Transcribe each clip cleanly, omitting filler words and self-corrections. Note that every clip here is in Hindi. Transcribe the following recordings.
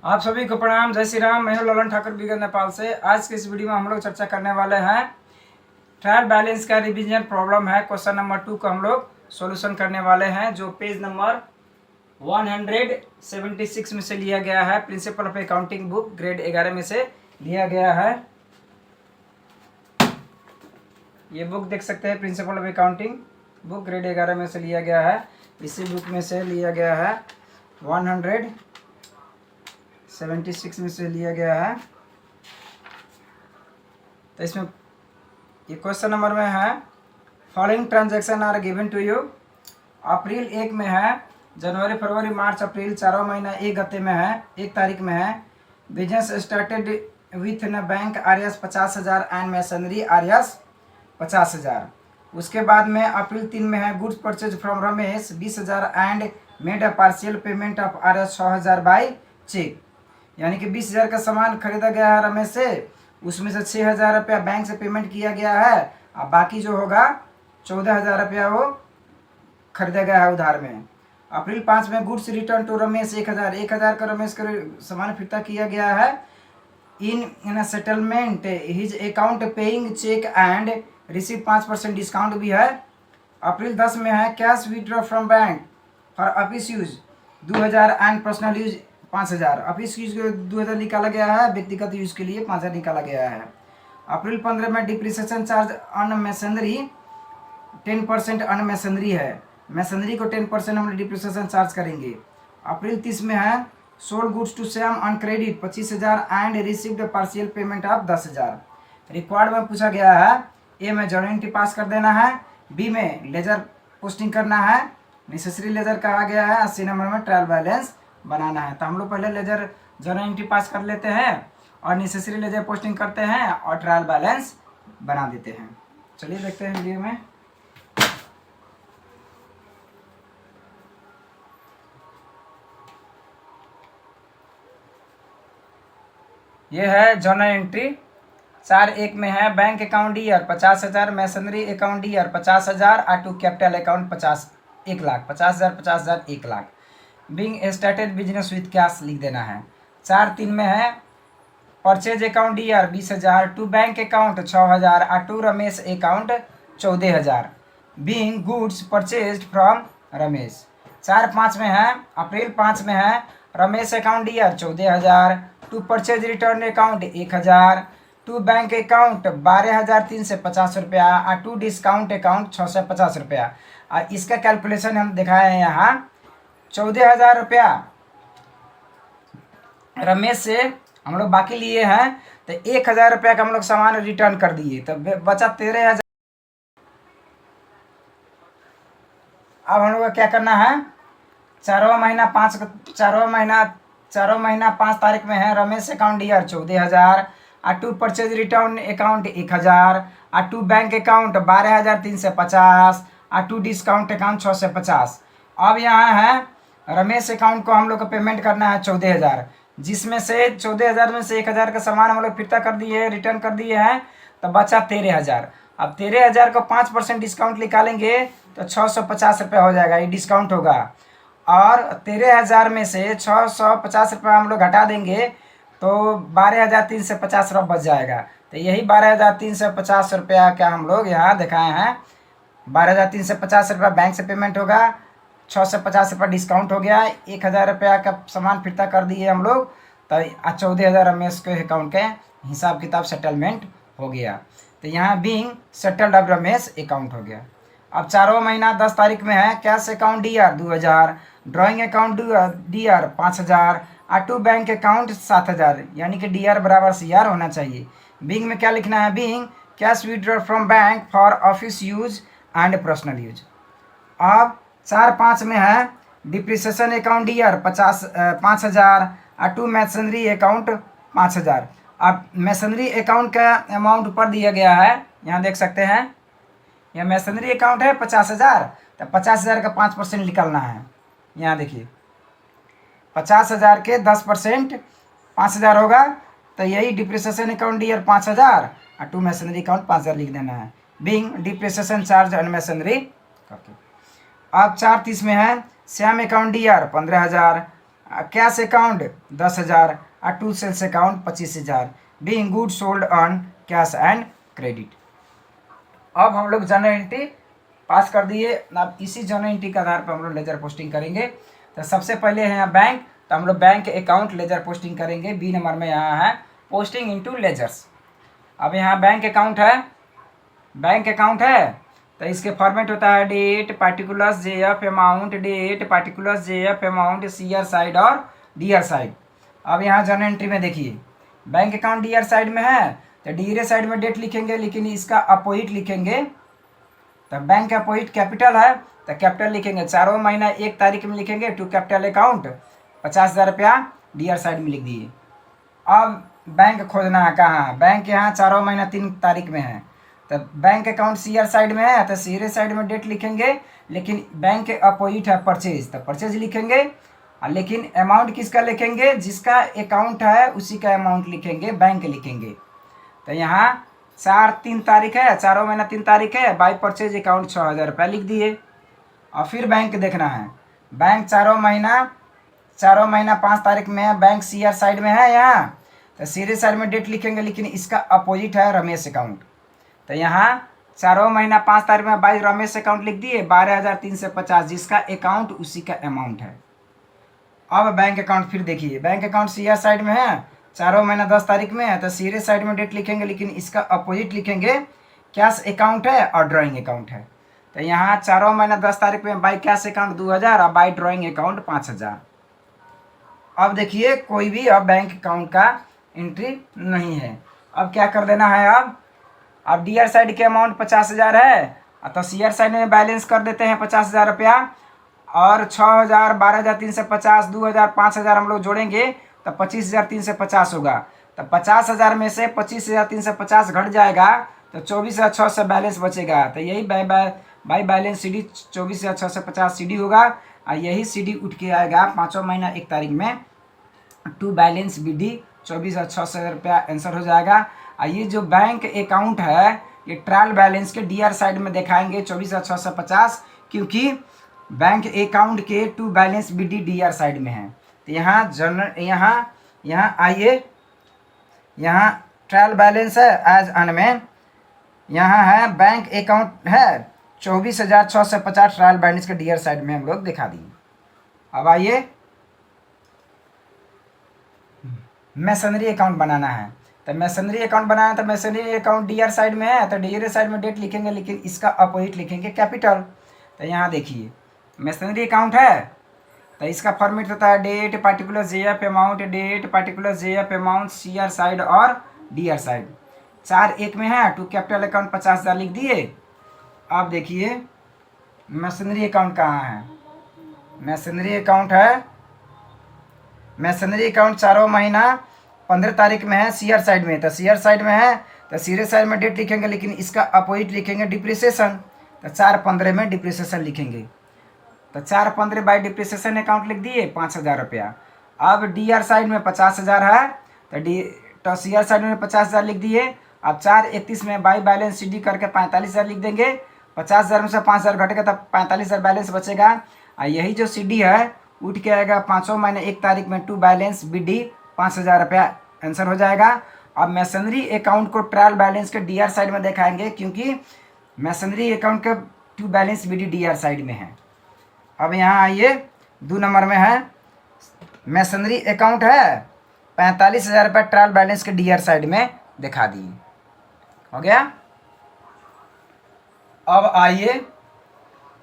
आप सभी को प्रणाम, जय श्री राम। मैं हूं ललन ठाकुर बिगड़ नेपाल से। आज के इस वीडियो में हम लोग चर्चा करने वाले हैं ट्रायल बैलेंस का रिवीजन प्रॉब्लम है। क्वेश्चन नंबर 2 का हम लोग सॉल्यूशन करने वाले हैं, जो पेज नंबर 176 में से लिया गया है। Principle of accounting book grade 11 में से लिया गया है। ये बुक देख सकते हैं, principle of accounting book grade 11 में से लिया गया है। इसी बुक में से लिया गया है 176 में से लिया गया है। तो इसमें ये क्वेश्चन नंबर में है, following transaction are given to you. April 1 में है, जनवरी फरवरी मार्च अप्रैल चारों महीना एक गते में है, 1 तारीख में है। बिजनेस स्टार्टेड विथ न bank RS 50,000 and masonry RS 50,000। उसके बाद में अप्रैल 3 में है, goods purchase from Ramesh 20,000 and made a partial payment of RS 6,000 by cheque. यानी कि 20,000 का सामान खरीदा गया है रमेश से, उसमें से 6,000 रुपया बैंक से पेमेंट किया गया है, और बाकी जो होगा 14,000 रुपया वो खरीदा गया है उधार में। अप्रैल 5 में गुड्स रिटर्न टू रमेश 1,000 का रमेश का सामान फिरता किया गया है। In settlement his account paying cheque and receive 5% discount भी है। अप्रैल 10 में है, cash withdraw from bank for office use 2,000 and personal use 5,000। Office use के 2,000 निकाला गया है, व्यक्तिगत यूज के लिए 5,000 निकाला गया है। अप्रैल 15 में depreciation charge on masonry 10% on masonry है, मैसनरी को 10% हम डिप्रिसिएशन चार्ज करेंगे। अप्रैल 30 में है, sold goods to Shyam on credit 25,000 and received partial payment of 10,000। Required में पूछा गया है, ए में जर्नल एंट्री पास कर देना है, बी में लेजर पोस्टिंग करना है, नेसेसरी लेजर कहा गया है, 80 नंबर में ट्रायल बैलेंस बनाना है। तो हम लोग पहले लेजर जर्नल एंट्री पास कर लेते हैं और नेसेसरी लेजर पोस्टिंग करते हैं और ट्रायल बैलेंस बना देते हैं। चलिए देखते हैं वीडियो में। ये है जर्नल एंट्री 4.1 में है, बैंक अकाउंट ईयर 50,000, मैसनरी अकाउंट ईयर 50,000, auto capital account 1 lakh, 50,000 50,000 1 lakh. Being started business with cash लिख देना है। 4.3 में है, परचेज अकाउंट ईयर 20,000, to bank account 6,000, auto Ramesh account 14,000। Being goods purchase from Ramesh. 4.5 में है, अप्रैल 5 में है, रमेश अकाउंट ईयर 14,000, to purchase return account 1,000, to bank account 12,350 रुपया, और टू डिस्काउंट अकाउंट 650 रुपया। और इसका कैलकुलेशन हम दिखाए हैं यहाँ। 14,000 रुपया रमेश से हम लोग बाकी लिए हैं, तो 1,000 रुपया का हम लोग सामान रिटर्न कर दिए, तो बचा 13,000। अब हम लोग को क्या करना है, चारों महीना 5 तारीख में है, रमेश अकाउंट ईयर 14,000, और टू परचेज रिटर्न अकाउंट 1,000, और टू बैंक अकाउंट 12,350, और टू डिस्काउंट अकाउंट 650। अब यहाँ है, रमेश अकाउंट को हम लोग को पेमेंट करना है 14,000, जिसमें से 14,000 में से 1,000 का सामान हम लोग फिरता कर दिए, रिटर्न कर दिए हैं, तो बचा 13,000। अब 13,000 को 5% डिस्काउंट निकालेंगे तो 650 रुपया हो जाएगा, ये डिस्काउंट होगा। और 13,000 में से 650 रुपया हम लोग घटा देंगे तो 12,350 रुपया बच जाएगा। तो यही 12,350 रुपया क्या हम लोग यहाँ दिखाए हैं। 12,350 रुपया बैंक से पेमेंट होगा, 650 रुपया डिस्काउंट हो गया, 1,000 रुपया का सामान फिरता कर दिए हम लोग, तो 14,000 रमेश के अकाउंट के हिसाब किताब सेटलमेंट हो गया। तो यहाँ being settled of Ramesh account हो गया। अब चारों महीना 10 तारीख में है, cash account DR 2,000, drawing account DR 5,000, और टू बैंक अकाउंट 7,000, यानी कि डीआर बराबर सीआर होना चाहिए। बीइंग में क्या लिखना है, being cash withdraw from bank for office use and personal use. अब 4.5 में है, डिप्रिसिएशन अकाउंट ईयर 5,000, और टू मैसनरी अकाउंट 5,000। अब मैसनरी अकाउंट का अमाउंट ऊपर दिया गया है, यहाँ देख सकते हैं। यह मैसनरी अकाउंट है 50,000, तो 50,000 का 5% निकालना है। यहाँ देखिए, 50,000 के 10% 5,000 होगा, तो यही डिप्रिसिएशन अकाउंट ईयर 5,000, और टू मैसनरी अकाउंट 5,000 लिख देना है। Being depreciation charge on masonry करके। अब 4.30 में है, श्याम अकाउंट ईयर 15,000, कैश अकाउंट 10,000 और to sales account 25,000 being good sold on cash and credit. अब हम लोग जर्नल एंट्री पास कर दिए। अब इसी जर्नल एंट्री के आधार पर हम लोग लेजर पोस्टिंग करेंगे। तो सबसे पहले है यहाँ बैंक, तो हम लोग बैंक अकाउंट लेजर पोस्टिंग करेंगे। बी नंबर में यहाँ है पोस्टिंग इनटू लेजर्स। अब यहाँ बैंक अकाउंट है, बैंक अकाउंट है तो इसके फॉर्मेट होता है date particulars JF amount, date particulars JF amount, CR side और डीआर साइड। अब यहाँ जर्नल एंट्री में देखिए बैंक अकाउंट डीआर साइड में है तो डीआर साइड में डेट लिखेंगे, लेकिन इसका अपोजिट लिखेंगे। तो बैंक अपोजिट कैपिटल है तो कैपिटल लिखेंगे, चारों महीना 1 तारीख में लिखेंगे टू कैपिटल अकाउंट 50,000 रुपया डीआर साइड में लिख दिए। अब बैंक खोजना है कहाँ, बैंक यहाँ चारों महीना 3 तारीख में है तो बैंक अकाउंट सीआर साइड में है तो सीआर साइड में डेट लिखेंगे, लेकिन बैंक के अपोजिट है परचेज तो परचेज लिखेंगे। लेकिन अमाउंट किसका लिखेंगे, जिसका अकाउंट है उसी का अमाउंट लिखेंगे, बैंक लिखेंगे। तो यहाँ 4-3 तारीख है, चारों महीना 3 तारीख है, बाई परचेज अकाउंट 6,000 रुपया लिख दिए। और फिर बैंक देखना है, बैंक चारों महीना 5 तारीख में है, बैंक सीआर साइड में है यहाँ तो सीआर साइड में डेट लिखेंगे, लेकिन इसका अपोजिट है रमेश अकाउंट। तो यहाँ चारों महीना 5 तारीख में बाई रमेश अकाउंट लिख दिए 12,350, जिसका अकाउंट उसी का अमाउंट है। अब बैंक अकाउंट फिर देखिए, बैंक अकाउंट सीआर साइड में है, चारों महीना 10 तारीख में है तो सीआर साइड में डेट लिखेंगे, लेकिन इसका अपोजिट लिखेंगे, कैश अकाउंट है और ड्राइंग अकाउंट है। तो यहाँ चारों महीना 10 तारीख में बाई कैश अकाउंट 2,000 और बाई ड्राइंग अकाउंट 5,000। अब देखिए कोई भी अब बैंक अकाउंट का एंट्री नहीं है। अब क्या कर देना है, अब डीआर साइड के अमाउंट 50,000 है तो सीआर साइड में बैलेंस कर देते हैं 50,000 रुपया, और 6,000, 12,350, 2,000, 5,000 हम लोग जोड़ेंगे तो 25,350 होगा। तो 50,000 में से 25,350 घट जाएगा तो 24,600 बैलेंस बचेगा। तो यही by balance C D 24,650 C D होगा, और यही सी डी उठ के आएगा 5वां महीना 1 तारीख में टू बैलेंस बी डी 24,600 रुपया आंसर हो जाएगा। और ये जो बैंक अकाउंट है ये ट्रायल बैलेंस के डीआर साइड में दिखाएंगे 24,650, क्योंकि बैंक अकाउंट के to balance B D DR side में है। तो यहाँ जनरल यहाँ आइए, यहाँ ट्रायल बैलेंस है एज अन में, यहाँ है बैंक अकाउंट है 24,650 ट्रायल बैलेंस के डीआर साइड में हम लोग दिखा दिए। अब आइए मैसनरी अकाउंट बनाना है, तो मैसनरी अकाउंट बनाना है तो मैसनरी अकाउंट डीआर साइड में है तो डीआर साइड में डेट लिखेंगे, लेकिन इसका अपोजिट लिखेंगे कैपिटल। तो यहाँ देखिए मैसनरी अकाउंट है तो इसका फॉर्मेट होता है date particular JF amount, date particular JF amount, CR side और डीआर साइड। 4-1 में है टू कैपिटल अकाउंट 50,000 लिख दिए। अब देखिए मैसनरी अकाउंट कहाँ है, मैसनरी अकाउंट है, मैसनरी अकाउंट चारों महीना 15 तारीख में है सीआर साइड में, तो सीआर साइड में है तो सीआर साइड में डेट लिखेंगे, लेकिन इसका अपोजिट लिखेंगे डिप्रिसिएशन। तो 4-15 में डिप्रिसिएशन लिखेंगे, तो 4-15 बाई डिप्रिसिएशन अकाउंट लिख दिए 5,000 रुपया। अब डीआर साइड में 50,000 है तो सीआर साइड में 50,000 लिख दिए। अब 4-31 में बाई बैलेंस सी डी करके 45,000 लिख देंगे, 50,000 में से 5,000 घटेगा तब 45,000 बैलेंस बचेगा। और यही जो सी डी है उठ के आएगा 5वां महीने 1 तारीख में टू बैलेंस बी डी 5,000 रुपया आंसर हो जाएगा। अब मैसनरी अकाउंट को ट्रायल बैलेंस के डीआर साइड में दिखाएंगे, क्योंकि मैसनरी अकाउंट का to balance B D DR side में है। अब यहाँ आइए 2 नंबर में है मैसनरी अकाउंट है 45,000 रुपये ट्रायल बैलेंस के डीआर साइड में दिखा दिए, हो गया। अब आइए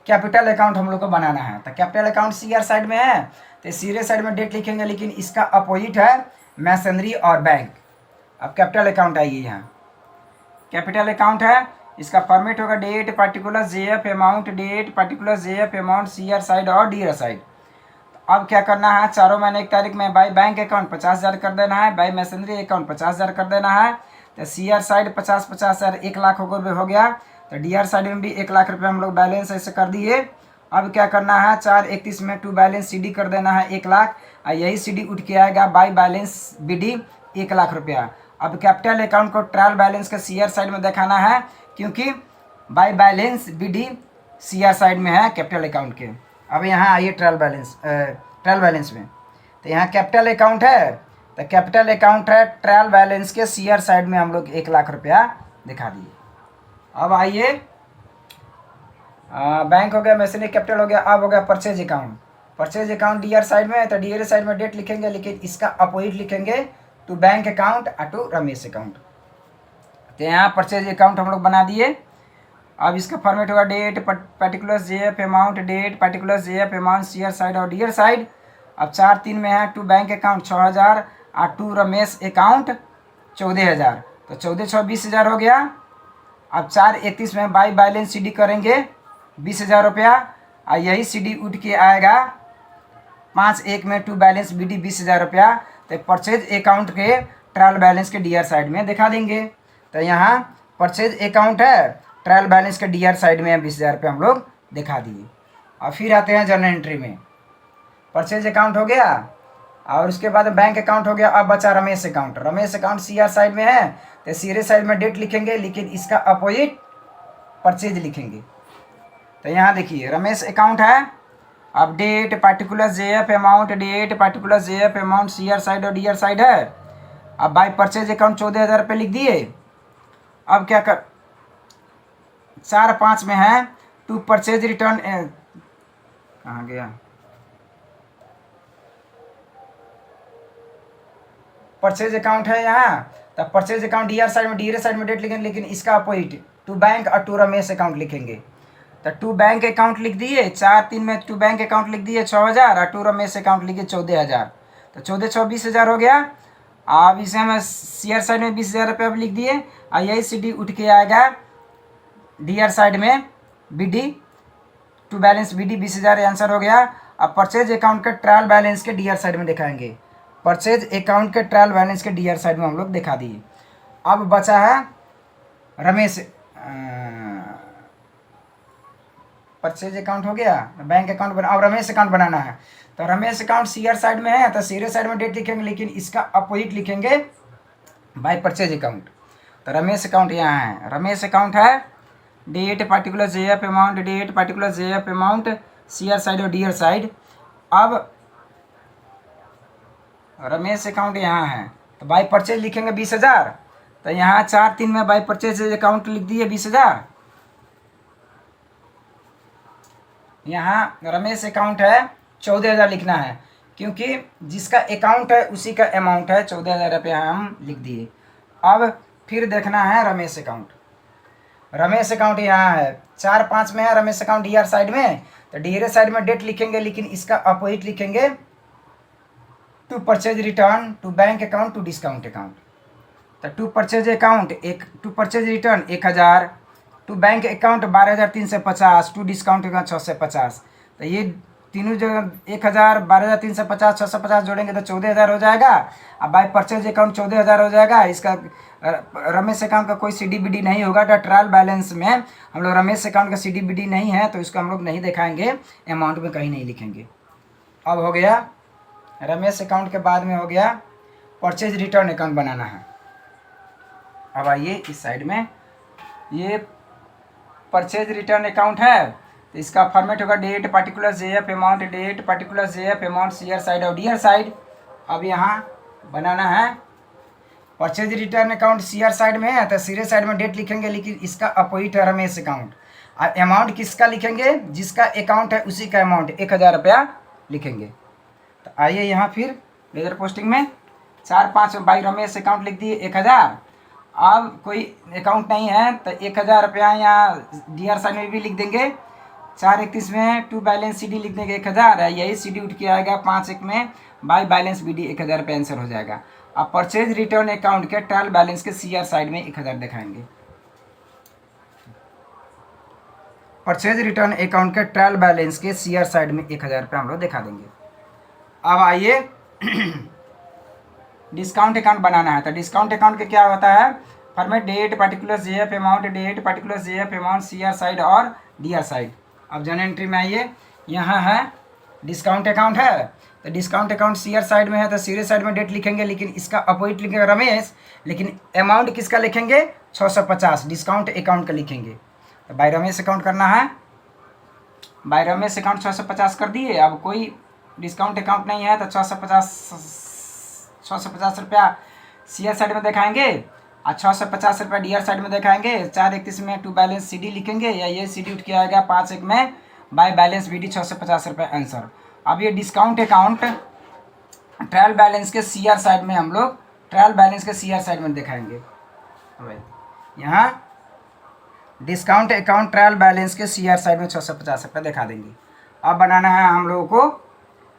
कैपिटल अकाउंट हम लोग को बनाना है, तो कैपिटल अकाउंट सीआर साइड में है तो सीआर साइड में डेट लिखेंगे, लेकिन इसका अपोजिट है मैसनरी और बैंक। अब कैपिटल अकाउंट आइए, यहाँ कैपिटल अकाउंट है, इसका फॉर्मेट होगा date particular JF amount, date particular JF amount, CR side और डीआर साइड। अब क्या करना है, चारों महीने 1 तारीख में बाई बैंक अकाउंट 50,000 कर देना है, बाई मैसनरी अकाउंट 50,000 कर देना है। तो सीआर साइड 50,000 1 लाख रुपये हो गया, तो डीआर साइड में भी 1 लाख रुपये हम लोग बैलेंस ऐसे कर दिए। अब क्या करना है, 4-31 में टू बैलेंस सी डी कर देना है 1 लाख, और यही सी डी उठ के आएगा by balance B D 1 lakh रुपया। अब कैपिटल अकाउंट को ट्रायल बैलेंस का सीआर साइड में दिखाना है, क्योंकि by balance B D CR side में है कैपिटल अकाउंट के। अब यहाँ आइए ट्रायल बैलेंस में, तो यहाँ कैपिटल अकाउंट है, तो कैपिटल अकाउंट है ट्रायल बैलेंस के सीआर साइड में हम लोग 1 लाख रुपया दिखा दिए। अब आइए बैंक हो गया, मैसेजरी कैपिटल हो गया, अब हो गया purchase account. Purchase account DR side में है, तो डीआर साइड में डेट लिखेंगे, लेकिन इसका अपोजिट लिखेंगे टू बैंक अकाउंट और टू रमेश अकाउंट। तो यहाँ परचेज अकाउंट हम लोग बना दिए। अब इसका फॉर्मेट होगा date particular JF amount, date particular JF amount CR side और डीआर साइड। अब 4-3 में है टू बैंक अकाउंट 6000 और टू रमेश अकाउंट 14000, तो 14 6 20,000 हो गया। अब 4-31 में बाई बैलेंस सीडी करेंगे 20,000 रुपया, और यही सीडी उठ के आएगा 5-1 में टू बैलेंस बीडी 20,000 रुपया। तो परचेज अकाउंट के ट्रायल बैलेंस के डीआर साइड में दिखा देंगे। तो यहाँ परचेज अकाउंट है, ट्रायल बैलेंस के डीआर साइड में 20,000 रुपये हम लोग दिखा दिए। और फिर आते हैं जर्नल एंट्री में। परचेज अकाउंट हो गया और उसके बाद बैंक अकाउंट हो गया। अब बचा Ramesh account. Ramesh account CR side में है, तो सीआर साइड में डेट लिखेंगे, लेकिन इसका अपोजिट परचेज लिखेंगे। तो यहाँ देखिए रमेश अकाउंट है, अब date particular JF amount, date particular JF amount CR side और डीआर साइड है। अब बाई परचेज अकाउंट 14,000 रुपये लिख दिए। अब क्या कर 4-5 में है टू परचेज रिटर्न, कहाँ गया, परचेज अकाउंट है यहाँ। तो परचेज अकाउंट डीआर साइड में, डीआर साइड में डेट लिखेंगे, लेकिन इसका अपोजिट टू बैंक और टू रमेश अकाउंट लिखेंगे। तो टू बैंक अकाउंट लिख दिए, 4-3 में टू बैंक अकाउंट लिख दिए 6000 और टू रमेश अकाउंट लिखे 14,000, तो 14 6 20,000 हो गया। अब इसे हम सीआर साइड में 20,000 रुपये लिख दिए, और यही सीडी उठ के आएगा डीआर साइड में BD to balance BD 20,000 answer हो गया। अब परचेज अकाउंट के ट्रायल बैलेंस के डीआर साइड में दिखाएंगे। परचेज अकाउंट के ट्रायल बैलेंस के डीआर साइड में हम लोग दिखा दिए। अब बचा है रमेश, परचेज अकाउंट हो गया, बैंक अकाउंट बना, अब रमेश अकाउंट बनाना है। तो रमेश अकाउंट सीआर साइड में है, तो सीआर साइड में डेट लिखेंगे, लेकिन इसका अपोजिट लिखेंगे बाय परचेज अकाउंट। तो रमेश अकाउंट यहाँ है, रमेश अकाउंट है, date particular JF amount, date particular JF amount CR side और डीआर साइड। अब रमेश अकाउंट यहाँ है, तो बाई परचेज लिखेंगे 20,000। तो यहाँ 4-3 में बाई परचेज अकाउंट लिख दिए 20,000। यहाँ रमेश अकाउंट है 14,000 लिखना है, क्योंकि जिसका अकाउंट है उसी का अमाउंट है, 14,000 रुपया हम लिख दिए। अब फिर देखना है रमेश अकाउंट। रमेश अकाउंट यहाँ है, 4-5 में है रमेश अकाउंट डीआर साइड में। तो डीआर साइड में डेट लिखेंगे, लेकिन इसका अपोजिट लिखेंगे to purchase return, to bank account, to discount account. तो to purchase account to purchase return 1,000, to bank account 12,350, to discount account 650। तो ये तीनों जो 1,000, 12,350, 650 जोड़ेंगे तो 14,000 हो जाएगा। अब बाय परचेज अकाउंट 14,000 हो जाएगा। इसका रमेश अकाउंट का कोई CDBD नहीं होगा। तो ट्रायल बैलेंस में हम लोग रमेश अकाउंट का CDBD नहीं है, तो इसको हम लोग नहीं दिखाएंगे, अमाउंट में कहीं नहीं लिखेंगे। अब हो गया रमेश अकाउंट के बाद में हो गया परचेज रिटर्न अकाउंट बनाना है। अब आइए इस साइड में, ये परचेज रिटर्न अकाउंट है, तो इसका फॉर्मेट होगा date particular JF amount, date particular JF amount CR side और डीआर साइड। अब यहाँ बनाना है purchase return account CR side में है, तो सीआर साइड में डेट लिखेंगे, लेकिन इसका अपोजिट है रमेश अकाउंट। और अमाउंट किसका लिखेंगे, जिसका अकाउंट है उसी का अमाउंट 1,000 रुपया लिखेंगे। तो आइए यहाँ फिर लेजर पोस्टिंग में 4-5 बाई रमेश अकाउंट लिख दिए 1,000। अब कोई अकाउंट नहीं है, तो 1,000 रुपया यहाँ डीआर साइड में भी लिख देंगे। 4-31 में टू बैलेंस सीडी लिख देंगे 1,000, यही सीडी उठ के आएगा 5-1 में बाई बैलेंस बीडी 1,000 रुपये आंसर हो जाएगा। अब परचेज रिटर्न अकाउंट के ट्रायल बैलेंस के सीआर साइड में 1,000 दिखाएंगे। परचेज रिटर्न अकाउंट के ट्रायल बैलेंस के सीआर साइड में 1,000 रुपये हम लोग दिखा देंगे। अब आइए डिस्काउंट अकाउंट बनाना है। तो डिस्काउंट अकाउंट के क्या होता है, format date particular JF amount, date particular JF amount CR side और डीआर साइड। अब जर्नल एंट्री में आइए, यहाँ है डिस्काउंट अकाउंट है, तो डिस्काउंट अकाउंट सीआर साइड में है, तो सीआर साइड में डेट लिखेंगे, लेकिन इसका अपोजिट लिखेंगे रमेश, लेकिन अमाउंट किसका लिखेंगे 650 डिस्काउंट अकाउंट का लिखेंगे। तो बाय रमेश अकाउंट करना है, बाय रमेश अकाउंट 650 कर दिए। अब कोई डिस्काउंट अकाउंट नहीं है तो 650 रुपया सी आर साइड में दिखाएंगे और 650 रुपया डी आर साइड में दिखाएंगे। 4/31 में टू बैलेंस सी डी लिखेंगे या ये सी डी उठ के आएगा 5/1 में बाय बैलेंस बी डी 650 रुपये आंसर। अब ये डिस्काउंट अकाउंट ट्रायल बैलेंस के सी आर साइड में हम लोग ट्रायल बैलेंस के सी आर साइड में दिखाएंगे। यहाँ डिस्काउंट अकाउंट ट्रायल बैलेंस के सी आर साइड में 650 रुपये दिखा देंगे। अब बनाना है हम लोगों को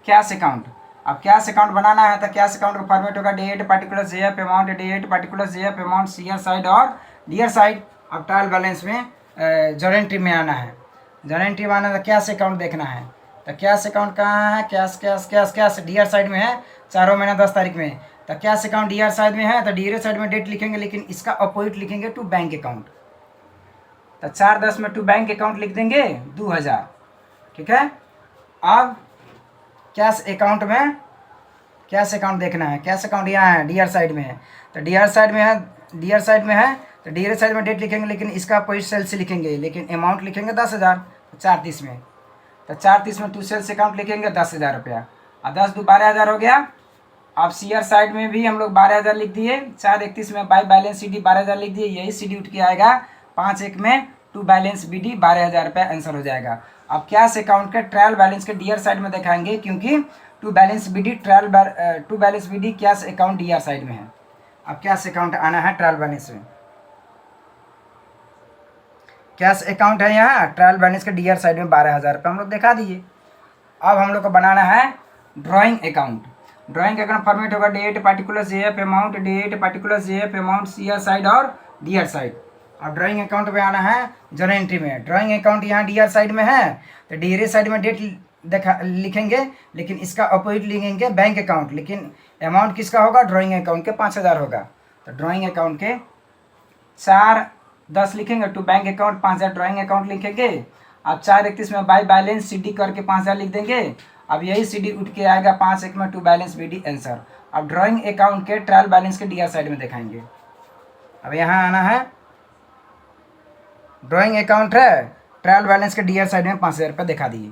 कैश अकाउंट। अब कैश अकाउंट बनाना है तो कैश अकाउंट का फॉर्मेट होगा date particular JF amount, date particular JF amount C R side और डी आर साइड। अब ट्रायल बैलेंस में जर्नल एंट्री में आना है। जर्नल एंट्री में आना तो कैश अकाउंट देखना है। तो कैश अकाउंट कहाँ है? Cash cash cash cash D R side में है, 4 महीना 10 तारीख में। तो cash account D R side में है तो डी आर साइड में डेट लिखेंगे, लेकिन इसका अपोजिट लिखेंगे टू बैंक अकाउंट। तो 4/10 में टू बैंक अकाउंट लिख देंगे 2000। ठीक है। अब कैश अकाउंट में कैश अकाउंट देखना है। कैश अकाउंट यहाँ है, डी आर साइड में है। तो डी आर साइड में है, डी आर साइड में है तो डी आर साइड में डेट लिखेंगे, लेकिन इसका अपोजिट सेल से लिखेंगे, लेकिन अमाउंट लिखेंगे 10,000। 4/30 में तो 4/30 में टू सेल्स अकाउंट लिखेंगे 10,000 रुपया और 10 2 12,000 हो गया। अब सी आर साइड में भी हम लोग 12,000 लिख दिए। 4/31 में बाय बैलेंस सी डी 12,000 लिख दिए। यही सी डी उठ के आएगा 5/1 में टू बैलेंस बी डी 12,000 रुपये आंसर हो जाएगा। अब कैश अकाउंट के ट्रायल बैलेंस के डी आर साइड में दिखाएंगे, क्योंकि to balance B D to balance B D cash account D R side में है। अब कैश अकाउंट आना है ट्रायल बैलेंस में। कैश अकाउंट है यहाँ, ट्रायल बैलेंस के डी आर साइड में 12,000 रुपये हम लोग दिखा दिए। अब हम लोग को बनाना है drawing account. Drawing account format होगा date particular JF amount, date particular JF amount C R side और डी आर साइड। अब ड्राइंग अकाउंट में आना है जर्नल एंट्री में। ड्राइंग अकाउंट यहाँ डी आर साइड में है तो डी आर साइड में डेट लिखेंगे, लेकिन इसका अपोजिट लिखेंगे बैंक अकाउंट, लेकिन अमाउंट किसका होगा? ड्राइंग अकाउंट के 5,000 होगा। तो ड्राइंग अकाउंट के 4/10 लिखेंगे to bank account, 5,000 drawing account लिखेंगे। अब 4/31 में बाय बैलेंस सी डी करके 5,000 लिख देंगे। अब यही सी डी उठ के आएगा 5/1 में to balance B D answer. अब ड्राइंग अकाउंट के ट्रायल बैलेंस के डी आर साइड में दिखाएंगे। अब यहाँ आना है ड्राइंग अकाउंट है, ट्रायल बैलेंस के डी आर साइड में 5,000 रुपये दिखा दिए।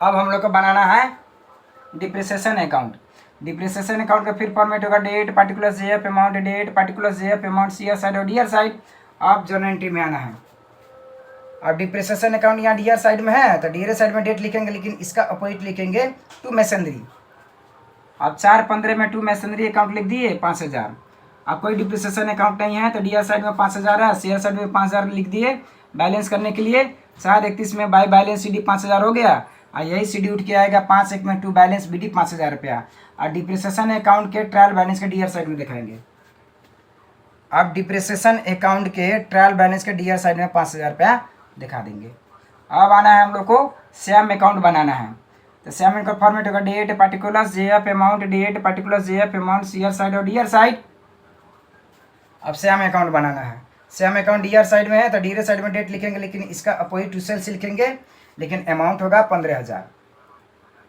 अब हम लोग को बनाना है डिप्रिसिएशन अकाउंट। डिप्रिसिएशन अकाउंट का फिर फॉर्मेट होगा date particular JF amount, date particular JF amount C R side और डी आर साइड। अब जर्नल एंट्री में आना है। अब डिप्रिसिएशन अकाउंट यहाँ डी आर साइड में है तो डी आर साइड में डेट लिखेंगे, लेकिन इसका अपोजिट लिखेंगे टू मैसनरी। अब 4/15 में टू मैसनरी अकाउंट लिख दिए 5,000। अब कोई डिप्रिसिएशन अकाउंट नहीं है तो डी आर साइड में 5,000 है, सी आर साइड में 5,000 लिख दिए बैलेंस करने के लिए। 4/31 में बाय बैलेंस सी डी 5,000 हो गया और यही सी डी उठ के आएगा 5/1 में टू बैलेंस बी डी 5,000 रुपया। और डिप्रिसिएशन अकाउंट के ट्रायल बैलेंस के डी आर साइड में दिखाएंगे। अब डिप्रिसिएशन अकाउंट के ट्रायल बैलेंस के डी आर साइड में 5,000 रुपया दिखा देंगे। अब आना है हम लोग को सैम अकाउंट बनाना है। तो सैम अकाउंट का फॉर्मेट होगा date particular JF amount, date particular JF amount C R side और डी आर साइड। अब सैम अकाउंट बनाना है। Sam account D R side में है तो डी आर साइड में डेट लिखेंगे, लेकिन इसका अपोजिट टू सेल्स लिखेंगे, लेकिन अमाउंट होगा 15,000।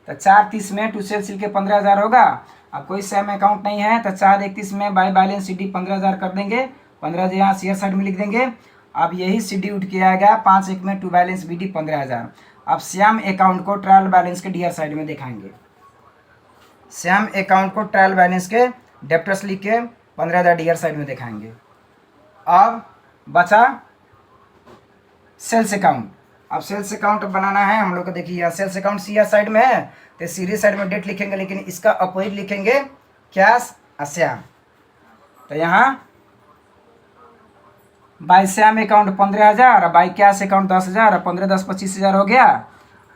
तो 4/30 में टू सेल्स लिख के 15,000 होगा। अब कोई सैम अकाउंट नहीं है तो 4/31 में बाय बैलेंस सी डी 15,000 कर देंगे, 15,000 यहाँ सी आर साइड में लिख देंगे। अब यही सी डी उठ के आएगा 5/1 में टू बैलेंस बी डी 15,000। अब श्याम अकाउंट को ट्रायल बैलेंस के डी आर साइड में दिखाएंगे। श्याम अकाउंट को ट्रायल बैलेंस के डेप्टर्स लिख के 15,000 डी आर साइड में दिखाएंगे। अब बचा सेल्स अकाउंट। अब सेल्स अकाउंट बनाना है हम लोग को। देखिए यहाँ sales account C R side में है तो सीरीज साइड में डेट लिखेंगे, लेकिन इसका अपोजिट लिखेंगे कैश श्याम। तो यहाँ बाय श्याम अकाउंट 15,000 और बाय कैश अकाउंट 10,000 और 15 10 25,000 हो गया।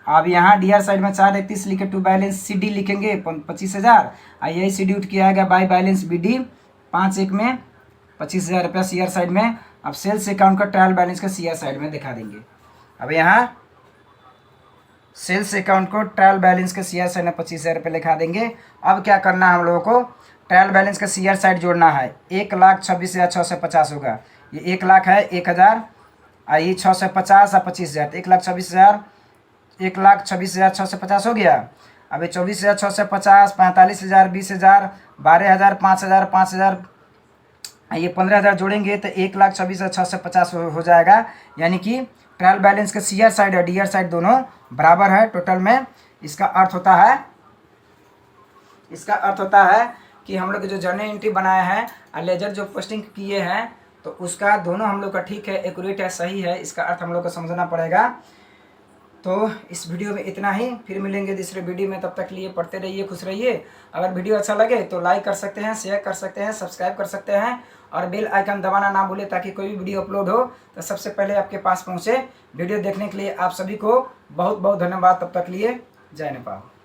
अब यहाँ डी आर साइड में 4/31 लिखे टू बैलेंस सी डी लिखेंगे 25,000 और यही सी डी उठ के आएगा बाय बैलेंस बी डी 5/1 में 25,000 रुपया सी आर साइड में। अब सेल्स अकाउंट का ट्रायल बैलेंस का सी आर साइड में दिखा देंगे। अब यहाँ सेल्स अकाउंट को ट्रायल बैलेंस के सी आर साइड में 25,000 रुपये लिखा देंगे। अब क्या करना है हम लोगों को? ट्रायल बैलेंस का सी आर साइड जोड़ना है। 1,26,650 होगा। ये 1 लाख है 1,000 और ये 650 और 25,000 तो 1,26,650 हो गया। अब ये 24,650, 45,000, 20,000, 12,000, 5,000, 5,000 ये 15,000 जोड़ेंगे तो 1,26,650 हो जाएगा। यानी कि ट्रायल बैलेंस का सी आर साइड और डी आर साइड दोनों बराबर है। टोटल में इसका अर्थ होता है इसका अर्थ होता है कि हम लोग जो जर्नल एंट्री बनाया है और लेजर जो पोस्टिंग किए हैं तो उसका दोनों हम लोग का ठीक है, एक्यूरेट है, सही है। इसका अर्थ हम लोग को समझना पड़ेगा। तो इस वीडियो में इतना ही, फिर मिलेंगे दूसरे वीडियो में। तब तक लिए पढ़ते रहिए, खुश रहिए। अगर वीडियो अच्छा लगे तो लाइक कर सकते हैं, शेयर कर सकते हैं, सब्सक्राइब कर सकते हैं और बेल आइकन दबाना ना भूलें ताकि कोई भी वीडियो अपलोड हो तो सबसे पहले आपके पास पहुँचे। वीडियो देखने के लिए आप सभी को बहुत बहुत धन्यवाद। तब तक लिए जय नेपाल।